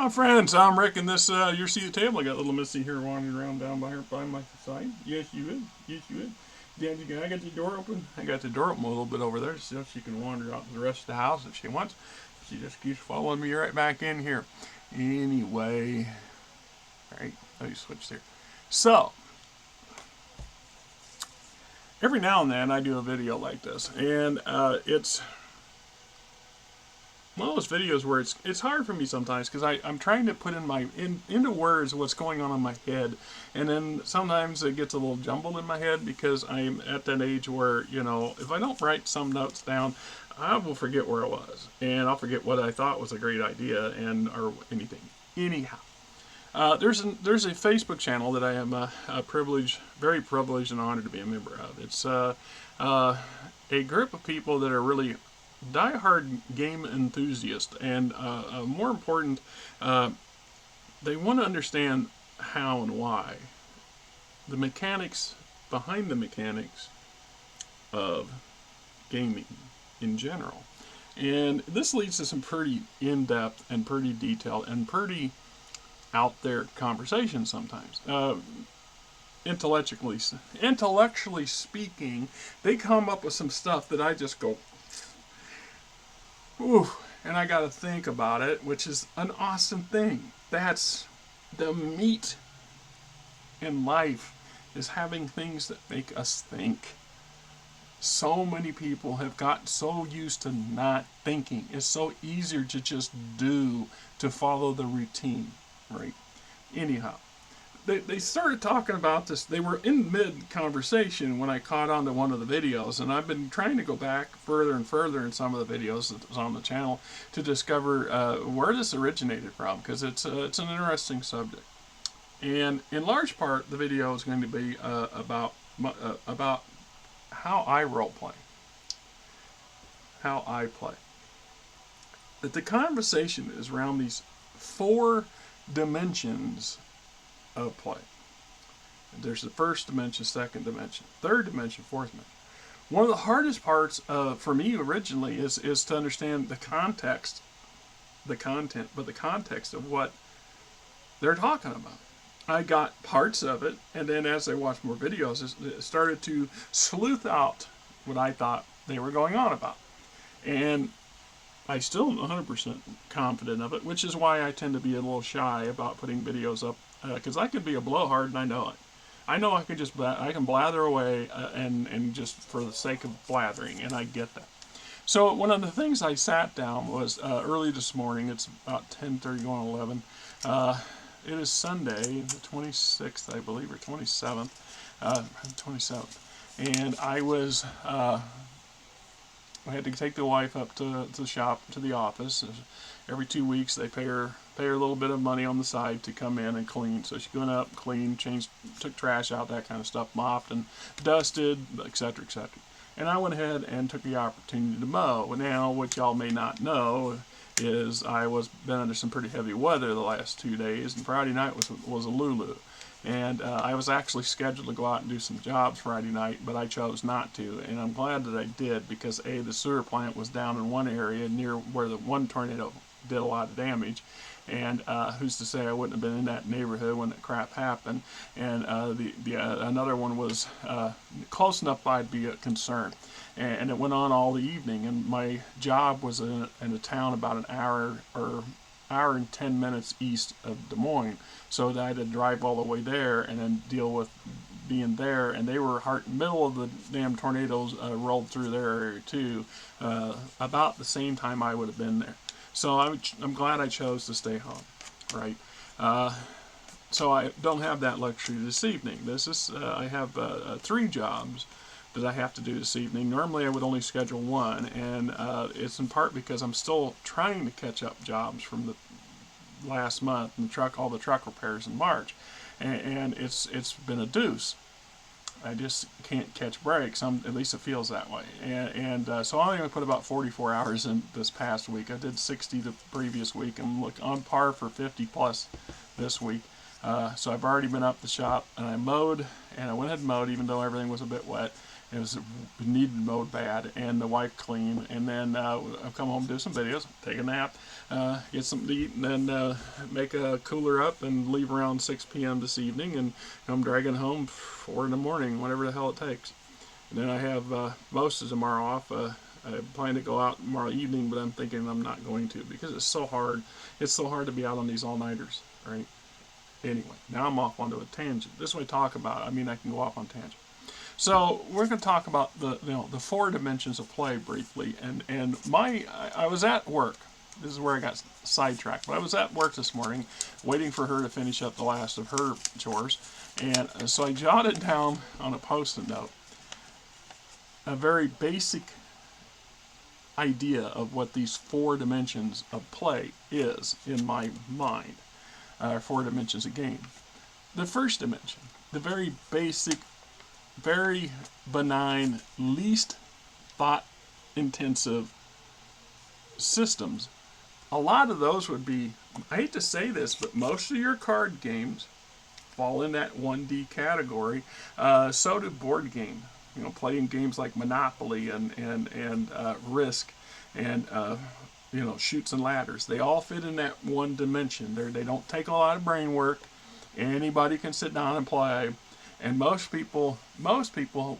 friends, I'm Rick, and this your seat at the table. I got little Missy here wandering around down by my side. Yes, you would. Yes, you would. I got the door open. I got the door open a little bit over there, so she can wander out to the rest of the house if she wants. She just keeps following me right back in here. Anyway, right? Let me switch there. So every now and then I do a video like this, and it's one of those videos where it's hard for me sometimes because I'm trying to put into words what's going on in my head, and then sometimes it gets a little jumbled in my head because I'm at that age where, if I don't write some notes down, I will forget where I was, and I'll forget what I thought was a great idea or anything. Anyhow, there's a Facebook channel that I am very privileged and honored to be a member of. It's a group of people that are really die-hard game enthusiasts, and more important, they want to understand how and why, the mechanics behind the mechanics of gaming in general. And this leads to some pretty in-depth and pretty detailed and pretty out there conversations sometimes. Intellectually speaking, they come up with some stuff that I just go, ooh, and I got to think about it, which is an awesome thing. That's the meat in life, is having things that make us think. So many people have gotten so used to not thinking. It's so easier to just to follow the routine, right? Anyhow, they started talking about this. They were in mid-conversation when I caught on to one of the videos, and I've been trying to go back further and further in some of the videos that was on the channel to discover where this originated from, because it's an interesting subject. And in large part, the video is going to be about how I role play, how I play. That the conversation is around these 4 dimensions of play. There's the first dimension, second dimension, third dimension, fourth dimension. One of the hardest parts for me originally is to understand the context, the content, but the context of what they're talking about. I got parts of it, and then as I watched more videos, it started to sleuth out what I thought they were going on about. And I still am 100% confident of it, which is why I tend to be a little shy about putting videos up, because I could be a blowhard, and I know it. I know I can blather away and just for the sake of blathering, and I get that. So one of the things I sat down was early this morning. It's about 10:30, going 11. It is Sunday, the 26th, I believe, or 27th, 27th, and I had to take the wife up to the shop, to the office. Every 2 weeks, they pay her a little bit of money on the side to come in and clean. So she went up, cleaned, changed, took trash out, that kind of stuff, mopped and dusted, etc., etc. And I went ahead and took the opportunity to mow. Now, what y'all may not know is I been under some pretty heavy weather the last 2 days, and Friday night was a Lulu. And I was actually scheduled to go out and do some jobs Friday night, but I chose not to. And I'm glad that I did, because A, the sewer plant was down in one area near where the one tornado did a lot of damage. And who's to say I wouldn't have been in that neighborhood when that crap happened. And another one was close enough I'd be concerned. And it went on all the evening. And my job was in a town about an hour and 10 minutes east of Des Moines, so that I had to drive all the way there and then deal with being there. And they were middle of the damn tornadoes rolled through their area too, about the same time I would have been there. So I'm glad I chose to stay home, right? So I don't have that luxury this evening. I have 3 jobs that I have to do this evening. Normally I would only schedule 1, and it's in part because I'm still trying to catch up jobs from the last month and all the truck repairs in March, and it's been a deuce. I just can't catch breaks. At least it feels that way. So I only put about 44 hours in this past week. I did 60 the previous week, and look on par for 50 plus this week. So I've already been up the shop, and I mowed, and I went ahead and mowed even though everything was a bit wet. It was needed mowed bad, and the wife clean. And then I've come home, do some videos, take a nap, get something to eat, and then make a cooler up and leave around 6 p.m. this evening, and come dragging home 4 in the morning, whatever the hell it takes. And then I have most of tomorrow off. I plan to go out tomorrow evening, but I'm thinking I'm not going to because it's so hard. It's so hard to be out on these all-nighters, right? Anyway, now I'm off onto a tangent. This way, talk about. I mean, I can go off on tangent. So we're going to talk about the 4 dimensions of play briefly. And I was at work. This is where I got sidetracked. But I was at work this morning, waiting for her to finish up the last of her chores, and so I jotted down on a post-it note a very basic idea of what these 4 dimensions of play is in my mind. 4 dimensions of game. The first dimension, the very basic, very benign, least thought intensive systems. A lot of those would be, I hate to say this, but most of your card games fall in that 1D category. So do board game. You know, playing games like Monopoly and Risk and Chutes and Ladders. They all fit in that 1 dimension. They don't take a lot of brain work. Anybody can sit down and play. And most people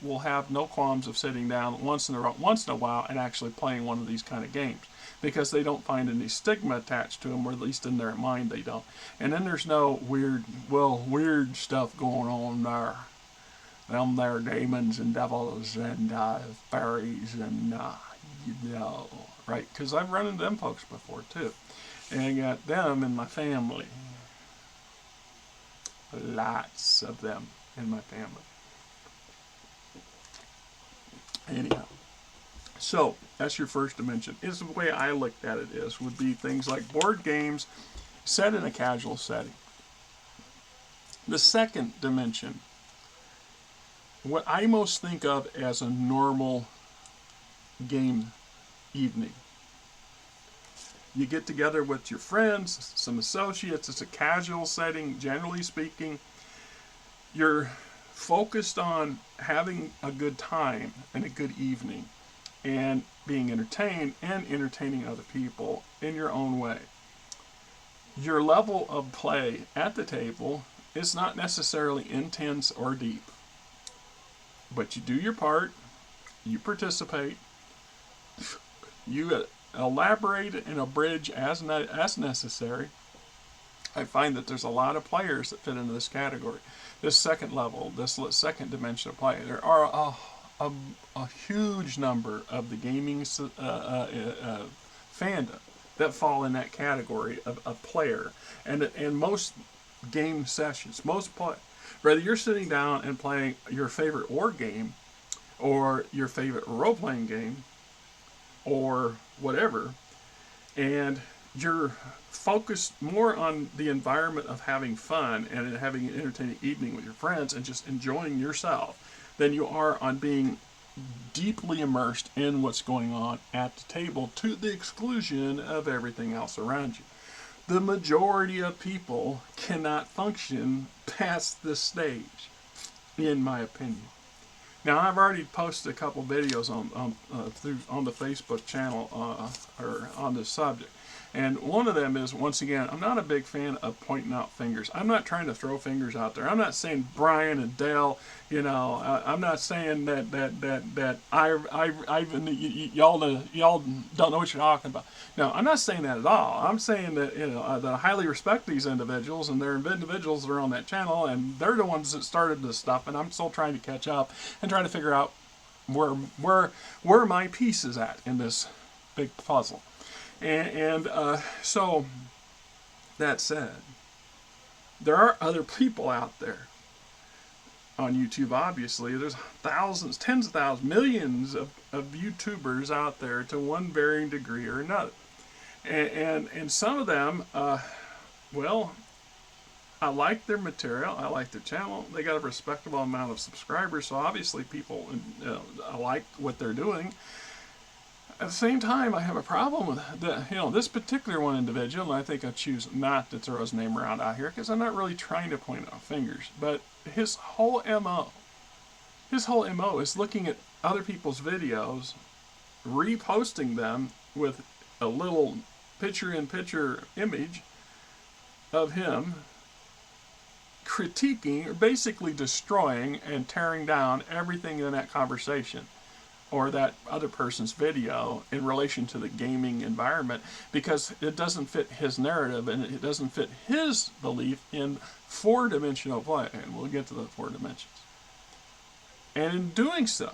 will have no qualms of sitting down once in a while and actually playing one of these kind of games, because they don't find any stigma attached to them, or at least in their mind they don't. And then there's no weird stuff going on there. Them there demons and devils and fairies and right? Because I've run into them folks before too, and I got them in my family. Lots of them in my family. Anyhow, so that's your first dimension. Is the way I looked at it would be things like board games set in a casual setting. The second dimension, what I most think of as a normal game evening. You get together with your friends, some associates. It's a casual setting, generally speaking. You're focused on having a good time and a good evening and being entertained and entertaining other people in your own way. Your level of play at the table is not necessarily intense or deep, but you do your part, you participate, you elaborate and abridge as necessary. I find that there's a lot of players that fit into this category. This second level, this second dimension of play. There are a huge number of the gaming fandom that fall in that category of player. And most game sessions, most play, whether you're sitting down and playing your favorite war game or your favorite role-playing game or whatever, and you're focused more on the environment of having fun and having an entertaining evening with your friends and just enjoying yourself than you are on being deeply immersed in what's going on at the table to the exclusion of everything else around you. The majority of people cannot function past this stage, in my opinion. Now, I've already posted a couple videos on the Facebook channel or on this subject. And one of them is, once again, I'm not a big fan of pointing out fingers. I'm not trying to throw fingers out there. I'm not saying Brian and Dale, I'm not saying that y'all don't know what you're talking about. No, I'm not saying that at all. I'm saying that, that I highly respect these individuals, and they're individuals that are on that channel, and they're the ones that started this stuff, and I'm still trying to catch up and trying to figure out where my piece is at in this big puzzle. So, that said, there are other people out there on YouTube, obviously. There's thousands, tens of thousands, millions of YouTubers out there to one varying degree or another. And some of them, I like their material, I like their channel, they got a respectable amount of subscribers, so obviously people I like what they're doing. At the same time, I have a problem with this particular one individual, and I think I choose not to throw his name around out here because I'm not really trying to point out fingers. But his whole MO His whole MO is looking at other people's videos, reposting them with a little picture-in-picture image of him critiquing or basically destroying and tearing down everything in that conversation or that other person's video in relation to the gaming environment, because it doesn't fit his narrative and it doesn't fit his belief in four-dimensional play. And we'll get to the 4 dimensions. And in doing so,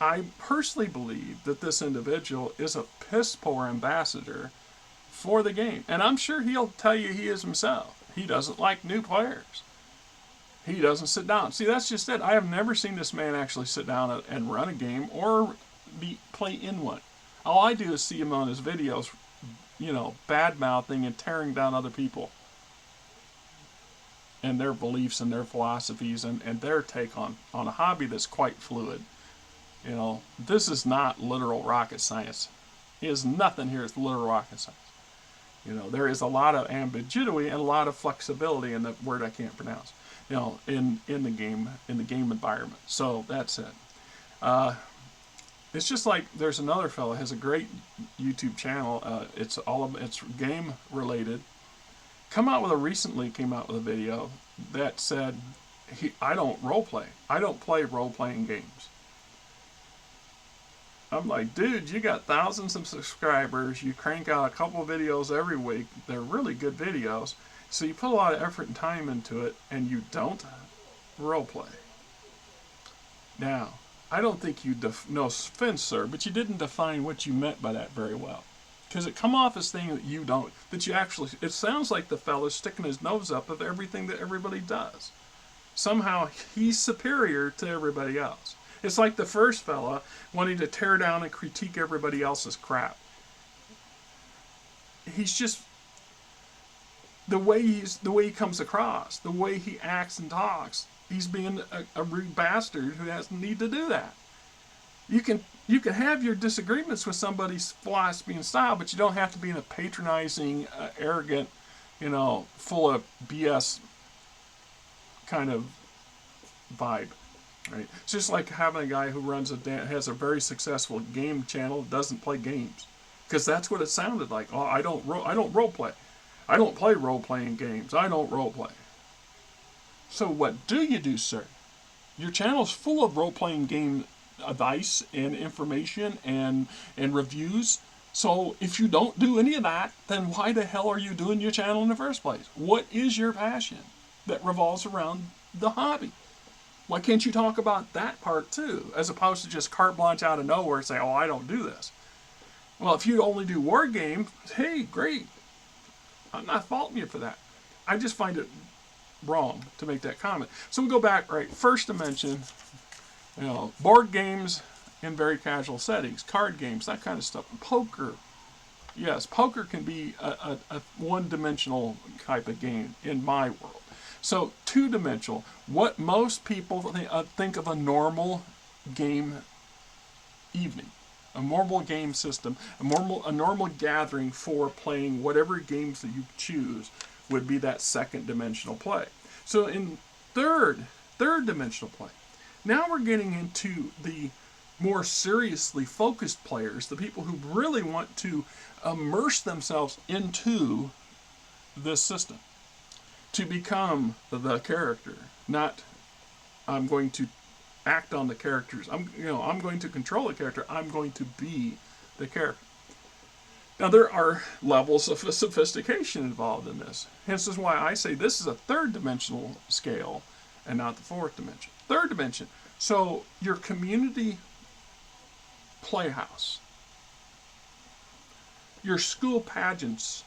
I personally believe that this individual is a piss-poor ambassador for the game. And I'm sure he'll tell you he is himself. He doesn't like new players. He doesn't sit down. See, that's just it. I have never seen this man actually sit down and run a game or play in one. All I do is see him on his videos, bad-mouthing and tearing down other people and their beliefs and their philosophies and their take on a hobby that's quite fluid. This is not literal rocket science. There's nothing here that's literal rocket science. There is a lot of ambiguity and a lot of flexibility in the word I can't pronounce. In the game environment. So that's it. It's just like there's another fellow has a great YouTube channel. It's game related. Recently came out with a video that said I don't role play. I don't play role playing games. I'm like, dude, you got thousands of subscribers. You crank out a couple of videos every week. They're really good videos. So you put a lot of effort and time into it, and you don't role play. Now, I don't think you no offense, sir, but you didn't define what you meant by that very well. Because it come off as thing that you don't, that you actually, it sounds like the fellow's sticking his nose up of everything that everybody does. Somehow he's superior to everybody else. It's like the first fella wanting to tear down and critique everybody else's crap. He's just, the way he comes across, the way he acts and talks, he's being a rude bastard who doesn't need to do that. You can have your disagreements with somebody's philosophy and style, but you don't have to be in a patronizing, arrogant, full of BS kind of vibe. Right? It's just like having a guy who has a very successful game channel, doesn't play games, because that's what it sounded like. Oh, I don't role play. I don't play role-playing games. I don't role-play. So what do you do, sir? Your channel's full of role-playing game advice and information and reviews. So if you don't do any of that, then why the hell are you doing your channel in the first place? What is your passion that revolves around the hobby? Why can't you talk about that part too, as opposed to just carte blanche out of nowhere and say, oh, I don't do this? Well, if you only do war games, hey, great. I'm not faulting you for that. I just find it wrong to make that comment. So we go back, right, first dimension, board games in very casual settings, card games, that kind of stuff. Poker. Yes, poker can be a one-dimensional type of game in my world. So two-dimensional, what most people think of a normal game evening. A normal game system, a normal gathering for playing whatever games that you choose would be that second dimensional play. So in third dimensional play, now we're getting into the more seriously focused players, the people who really want to immerse themselves into this system to become the character, not I'm going to act on the characters. I'm going to control the character. I'm going to be the character. Now there are levels of sophistication involved in this. Hence is why I say this is a third dimensional scale and not the fourth dimension. Third dimension. So your community playhouse, your school pageants,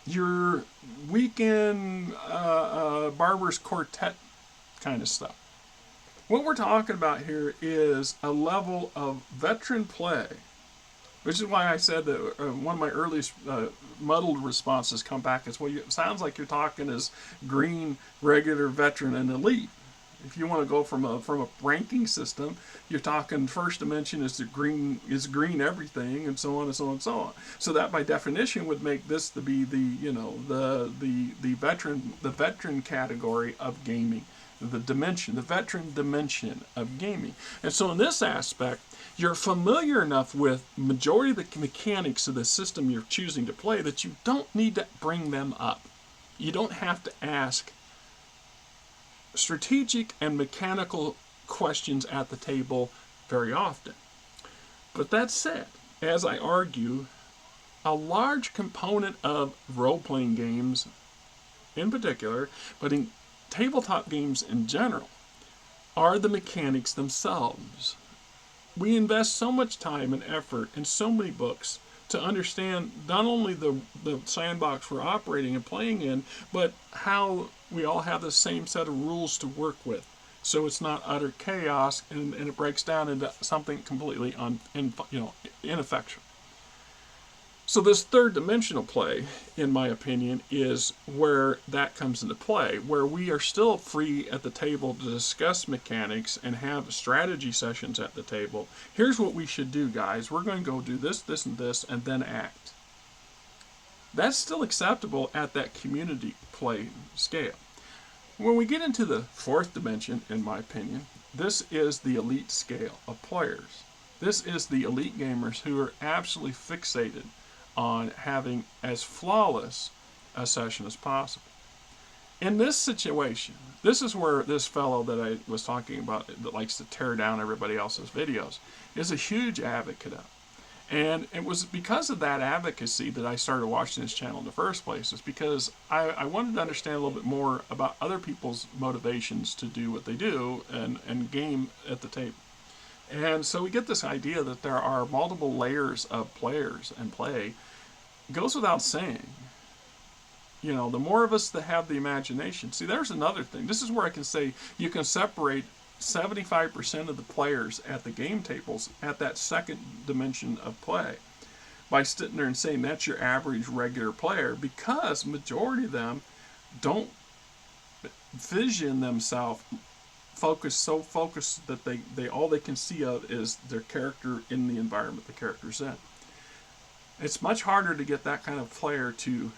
your weekend barber's quartet kind of stuff. What we're talking about here is a level of veteran play, which is why I said that one of my earliest muddled responses come back as, well, it sounds like you're talking as green, regular, veteran, and elite. If you want to go from a ranking system, you're talking first dimension is green everything, and so on and so on and so on. So that by definition would make this the veteran category of gaming. the dimension, the veteran dimension of gaming. And so in this aspect, you're familiar enough with majority of the mechanics of the system you're choosing to play that you don't need to bring them up. You don't have to ask strategic and mechanical questions at the table very often. But that said, as I argue, a large component of role-playing games in particular, but in tabletop games in general, are the mechanics themselves. We invest so much time and effort in so many books to understand not only the sandbox we're operating and playing in, but how we all have the same set of rules to work with. So it's not utter chaos and it breaks down into something completely ineffectual. So this third dimensional play, in my opinion, is where that comes into play, where we are still free at the table to discuss mechanics and have strategy sessions at the table. Here's what we should do, guys. We're going to go do this, this, and this, and then act. That's still acceptable at that community play scale. When we get into the fourth dimension, in my opinion, this is the elite scale of players. This is the elite gamers who are absolutely fixated on having as flawless a session as possible. In this situation, this is where this fellow that I was talking about that likes to tear down everybody else's videos is a huge advocate of. And it was because of that advocacy that I started watching this channel in the first place, is because I wanted to understand a little bit more about other people's motivations to do what they do and game at the table. And so we get this idea that there are multiple layers of players and play. It goes without saying. You know, the more of us that have the imagination. See, there's another thing. This is where I can say you can separate 75% of the players at the game tables at that second dimension of play by sitting there and saying that's your average regular player, because majority of them don't vision themselves focused that they all they can see of is their character in the environment the character's in. It's much harder to get that kind of player to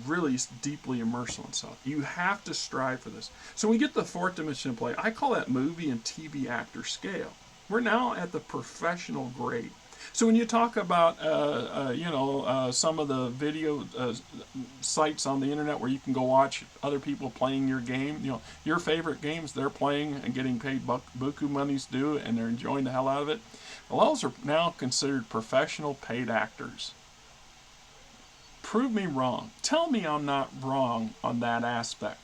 really deeply immerse oneself. You have to strive for this. So we get the fourth dimension of play. I call that movie and TV actor scale. We're now at the professional grade. So when you talk about some of the video sites on the internet where you can go watch other people playing your game, you know, your favorite games they're playing and getting paid buku monies to do, and they're enjoying the hell out of it. Well, those are now considered professional paid actors. Prove me wrong. Tell me I'm not wrong on that aspect.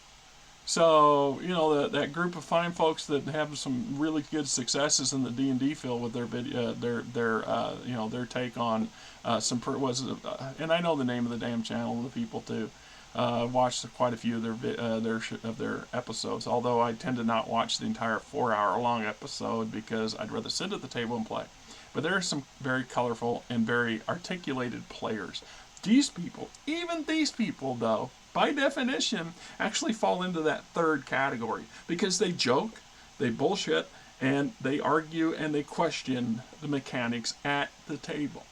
So, you know, that group of fine folks that have some really good successes in the D&D field with their video, their take on and I know the name of the damn channel and the people too. Watched quite a few of their episodes, although I tend to not watch the entire 4-hour-long episode because I'd rather sit at the table and play. But there are some very colorful and very articulated players. These people, even these people though, by definition, actually fall into that third category because they joke, they bullshit, and they argue and they question the mechanics at the table.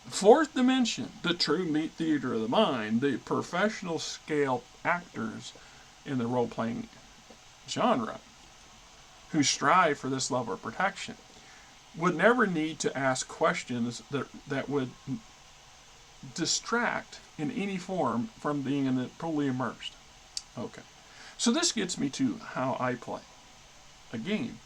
Fourth dimension, the true meat theater of the mind, the professional scale actors in the role-playing genre who strive for this level of protection would never need to ask questions that would distract in any form from being fully immersed. Okay, so this gets me to how I play a game.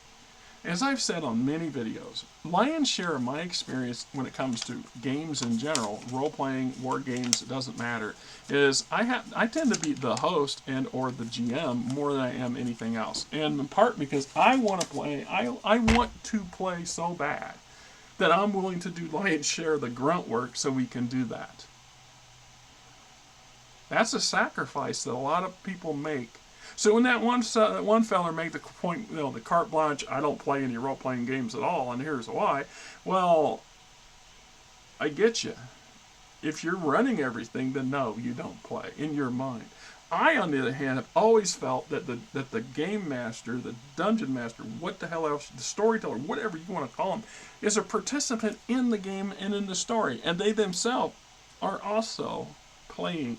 As I've said on many videos, lion's share of my experience when it comes to games in general, role-playing, war games, it doesn't matter, is I tend to be the host and or the GM more than I am anything else. And in part because I want to play, I want to play so bad that I'm willing to do lion's share of the grunt work so we can do that. That's a sacrifice that a lot of people make. So when that one fella made the point, you know, the carte blanche, I don't play any role-playing games at all, and here's why. Well, I get you. If you're running everything, then no, you don't play in your mind. I, on the other hand, have always felt that the game master, the dungeon master, what the hell else, the storyteller, whatever you want to call him, is a participant in the game and in the story, and they themselves are also playing.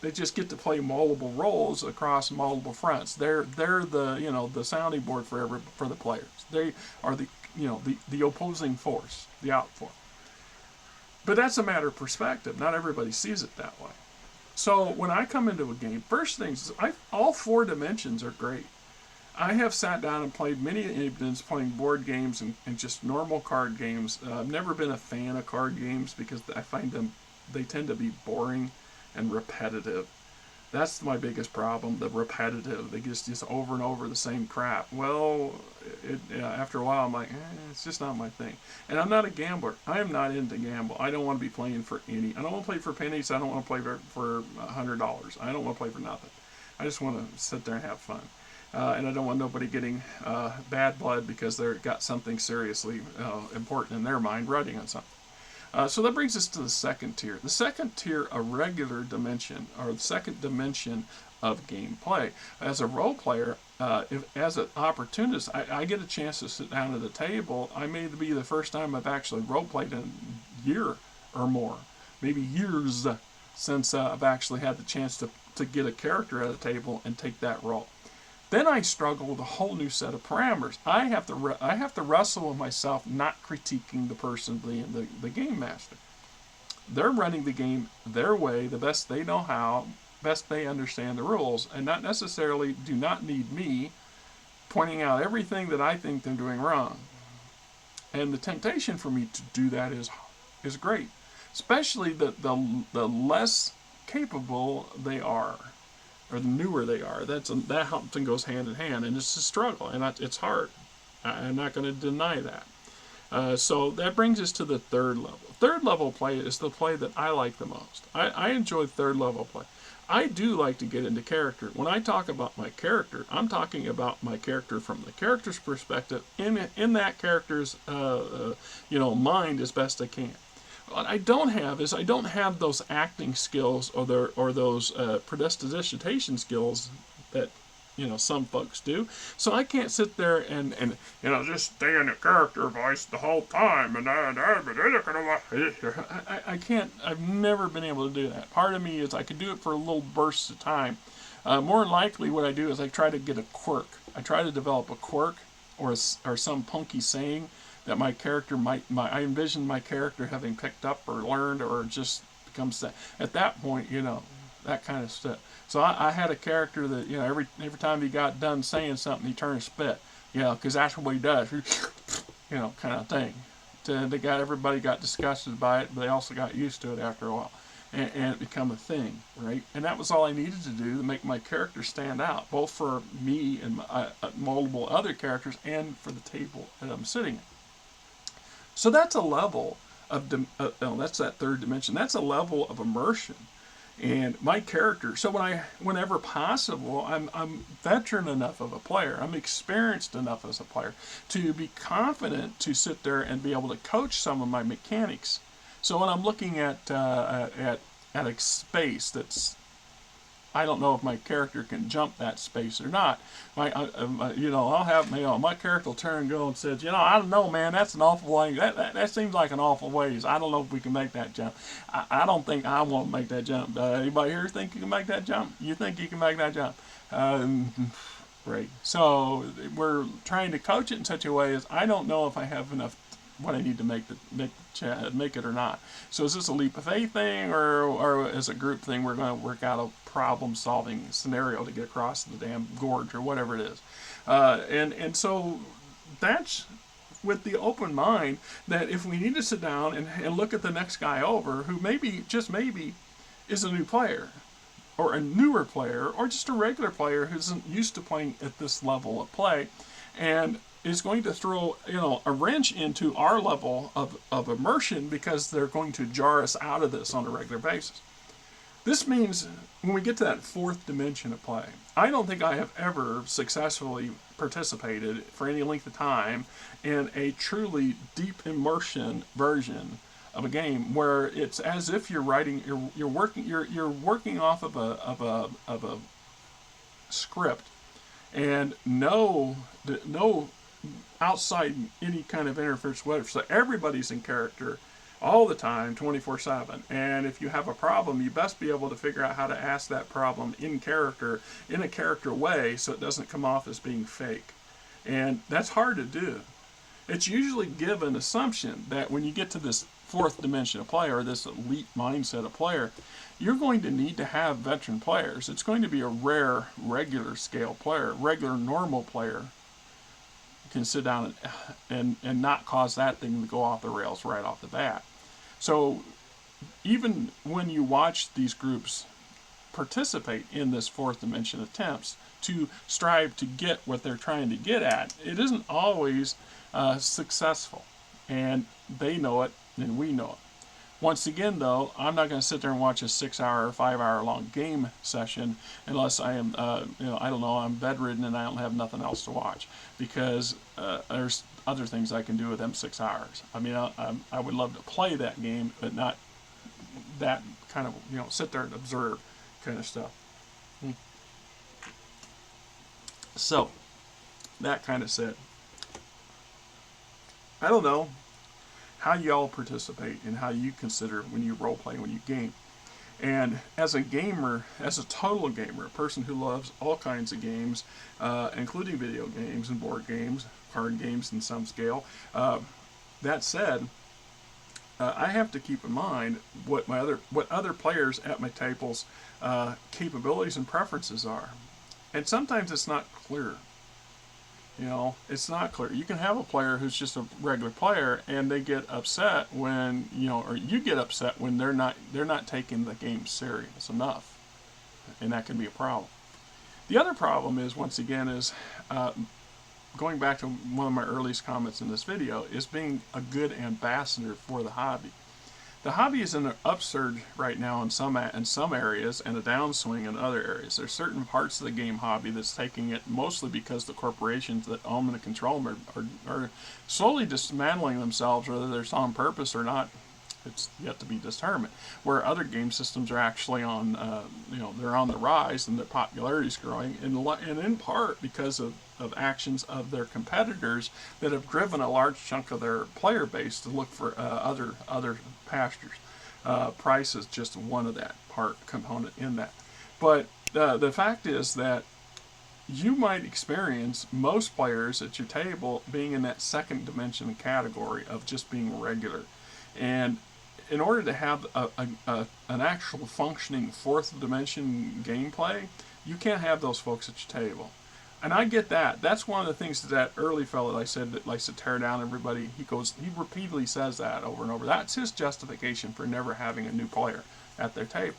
They just get to play multiple roles across multiple fronts. They're the the sounding board for the players. They are the opposing force, the out force. But that's a matter of perspective. Not everybody sees it that way. So when I come into a game, first things, all 4 dimensions are great. I have sat down and played many evenings playing board games and just normal card games. I've never been a fan of card games because I find they tend to be boring and repetitive. That's my biggest problem, the repetitive. They just over and over the same crap. Well, after a while, I'm like, it's just not my thing. And I'm not a gambler. I am not into gamble. I don't want to be playing for any. I don't want to play for pennies. I don't want to play for $100. I don't want to play for nothing. I just want to sit there and have fun. And I don't want nobody getting bad blood because they've got something seriously important in their mind writing on something. So that brings us to the second tier. The second tier, a regular dimension, or the second dimension of gameplay. As a role player, as an opportunist, I get a chance to sit down at a table. I may be the first time I've actually role played in a year or more, maybe years since I've actually had the chance to get a character at a table and take that role. Then I struggle with a whole new set of parameters. I have to wrestle with myself, not critiquing the person being the game master. They're running the game their way, the best they know how, best they understand the rules, and not necessarily do not need me pointing out everything that I think they're doing wrong. And the temptation for me to do that is great, especially the less capable they are, or the newer they are. That often goes hand in hand, and it's a struggle, and it's hard. I'm not going to deny that. So that brings us to the third level. Third level play is the play that I like the most. I enjoy third level play. I do like to get into character. When I talk about my character, I'm talking about my character from the character's perspective, in that character's mind as best I can. What I don't have is I don't have those acting skills or those predestination skills that some folks do. So I can't sit there and just stay in a character voice the whole time and I can't. I've never been able to do that. Part of me is I could do it for a little bursts of time. More than likely, what I do is I try to get a quirk. I try to develop a quirk or some punky saying that my character I envision my character having picked up or learned or just becomes that. At that point, that kind of stuff. So I had a character that, every time he got done saying something, he turned and spit, because that's what he does, kind of thing. Everybody got disgusted by it, but they also got used to it after a while. And it became a thing, right? And that was all I needed to do to make my character stand out, both for me and multiple other characters and for the table that I'm sitting at. So that's a level of, that's that third dimension. That's a level of immersion. And my character, so whenever possible, I'm veteran enough of a player, I'm experienced enough as a player to be confident to sit there and be able to coach some of my mechanics. So when I'm looking at a space that's, I don't know if my character can jump that space or not. I'll have my character will turn and go and says, I don't know, man, that's an awful way. That seems like an awful ways. I don't know if we can make that jump. I don't think I want to make that jump. Anybody here think you can make that jump? You think you can make that jump? Great. So we're trying to coach it in such a way as I don't know if I have enough what I need to make it or not. So is this a leap of faith thing, or as a group thing, we're going to work out a problem-solving scenario to get across the damn gorge or whatever it is. And so that's with the open mind that if we need to sit down and look at the next guy over who just maybe is a new player or a newer player or just a regular player who isn't used to playing at this level of play and is going to throw a wrench into our level of immersion because they're going to jar us out of this on a regular basis. This means when we get to that fourth dimension of play, I don't think I have ever successfully participated for any length of time in a truly deep immersion version of a game where it's as if you're working off of a script and no outside any kind of interference whatever. So everybody's in character. all the time, 24/7. And if you have a problem, you best be able to figure out how to ask that problem in a character way, so it doesn't come off as being fake. And that's hard to do. It's usually given assumption that when you get to this fourth dimension of player, or this elite mindset of player, you're going to need to have veteran players. It's going to be a rare, regular scale player, regular, normal player can sit down and not cause that thing to go off the rails right off the bat. So even when you watch these groups participate in this fourth dimension attempts to strive to get what they're trying to get at, it isn't always successful. And they know it, and we know it. Once again, though, I'm not going to sit there and watch a 6-hour or 5-hour long game session unless I am, I don't know, I'm bedridden and I don't have nothing else to watch, because there's other things I can do with them 6 hours. I mean, I would love to play that game, but not that kind of, sit there and observe kind of stuff. So, that kind of said, I don't know how y'all participate and how you consider when you role play, when you game. And as a gamer, as a total gamer, a person who loves all kinds of games, including video games and board games, card games in some scale, that said, I have to keep in mind what other players at my table's capabilities and preferences are. And sometimes it's not clear. It's not clear. You can have a player who's just a regular player, and they get upset when, or you get upset when they're not taking the game serious enough, and that can be a problem. The other problem is, once again, is going back to one of my earliest comments in this video, is being a good ambassador for the hobby. The hobby is in an upsurge right now in some areas, and a downswing in other areas. There's certain parts of the game hobby that's taking it, mostly because the corporations that own and control them are slowly dismantling themselves, whether they're on purpose or not. It's yet to be determined. Where other game systems are actually on, they're on the rise, and their popularity is growing, and in part because of actions of their competitors that have driven a large chunk of their player base to look for other pastures. Price is just one of that component in that. But the fact is that you might experience most players at your table being in that second dimension category of just being regular. And in order to have an actual functioning fourth dimension gameplay, you can't have those folks at your table. And I get that. That's one of the things that early fellow that I said that likes to tear down everybody, he repeatedly says that over and over. That's his justification for never having a new player at their table.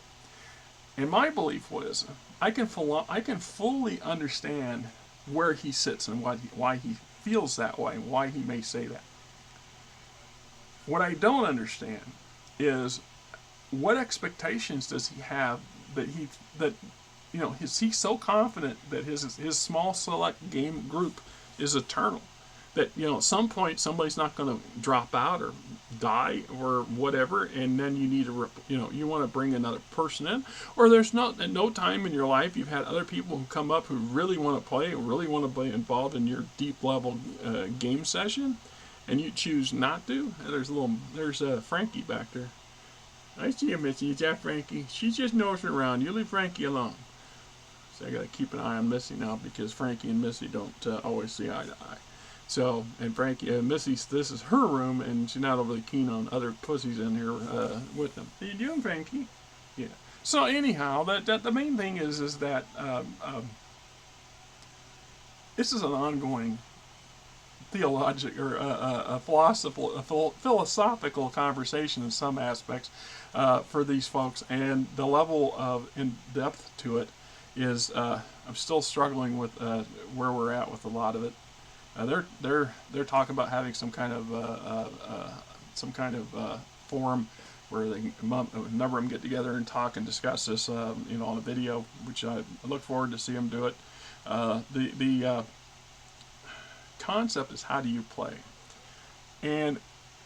And my belief was, I can fully understand where he sits and why he feels that way and why he may say that. What I don't understand is, what expectations does he have is he so confident that his small select game group is eternal, that at some point somebody's not going to drop out or die or whatever, and then you need to you want to bring another person in, or there's at no time in your life you've had other people who come up who really want to play, really want to be involved in your deep level game session, and you choose not to. There's Frankie back there. I see you, Missy. Is that Frankie? She just knows her around. You leave Frankie alone. So I got to keep an eye on Missy now, because Frankie and Missy don't always see eye to eye. So, and Frankie, Missy, this is her room, and she's not overly keen on other pussies in here with them. How you doing, Frankie? Yeah. So anyhow, that the main thing is that this is an ongoing theological or a philosophical conversation in some aspects for these folks, and the level of in depth to it is I'm still struggling with where we're at with a lot of it. They're talking about having some kind of forum where a number of them get together and talk and discuss this, on a video, which I look forward to see them do it. The concept is, how do you play? And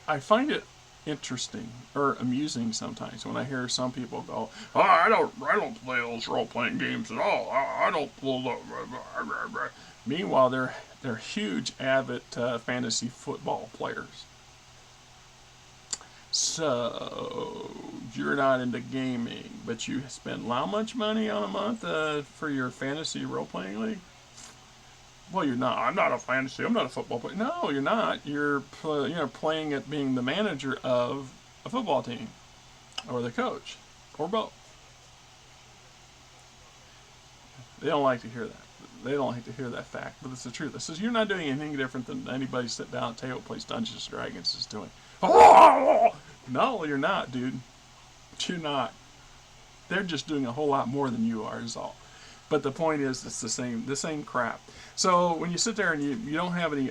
I find it interesting or amusing sometimes when I hear some people go, "Oh, I don't play those role-playing games at all. I don't pull the." Meanwhile, they're huge avid fantasy football players. So you're not into gaming, but you spend how much money on a month for your fantasy role playing league? Well, you're not. I'm not a fantasy. I'm not a football player. No, you're not. You're playing at being the manager of a football team, or the coach, or both. They don't like to hear that. They don't like to hear that fact, but it's the truth. It says you're not doing anything different than anybody sit down at the table plays Dungeons and Dragons is doing. No, you're not, dude. You're not. They're just doing a whole lot more than you are, is all. But the point is, it's the same crap. So when you sit there and you don't have any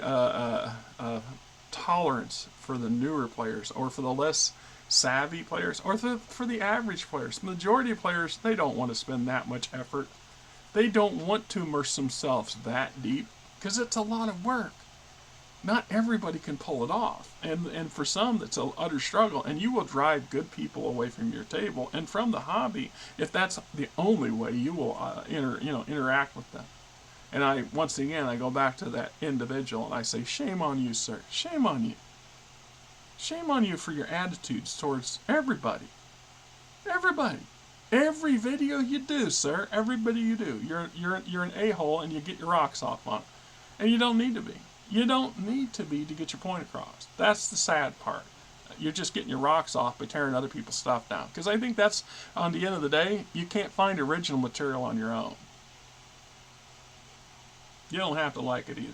tolerance for the newer players or for the less savvy players or for the average players, majority of players, they don't want to spend that much effort. They don't want to immerse themselves that deep because it's a lot of work. Not everybody can pull it off, and for some that's an utter struggle, and you will drive good people away from your table and from the hobby if that's the only way you will interact with them. And once again I go back to that individual and I say, shame on you, sir. Shame on you. Shame on you for your attitudes towards everybody. Everybody. Every video you do, sir. Everybody you do. You're an a-hole and you get your rocks off on it. And you don't need to be. You don't need to be to get your point across. That's the sad part. You're just getting your rocks off by tearing other people's stuff down. Because I think that's, on the end of the day, you can't find original material on your own. You don't have to like it either.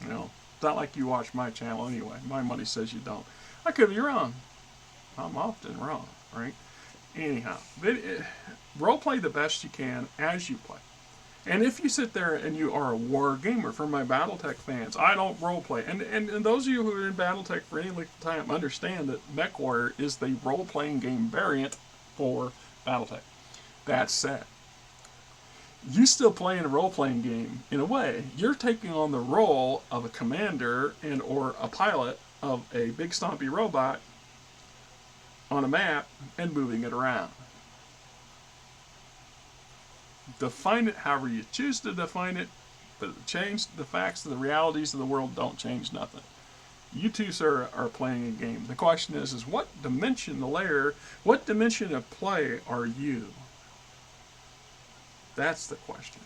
It's not like you watch my channel anyway. My money says you don't. I could be wrong. I'm often wrong, right? Anyhow, role play the best you can as you play. And if you sit there and you are a war gamer, for my Battletech fans, I don't roleplay. And those of you who are in Battletech for any length of time understand that MechWarrior is the role-playing game variant for Battletech. That said, you still playing a role-playing game in a way. You're taking on the role of a commander and or a pilot of a big stompy robot on a map and moving it around. Define it however you choose to define it, but change the facts, the realities of the world don't change nothing. You two, sir, are playing a game. The question is what dimension, what dimension of play are you? That's the question.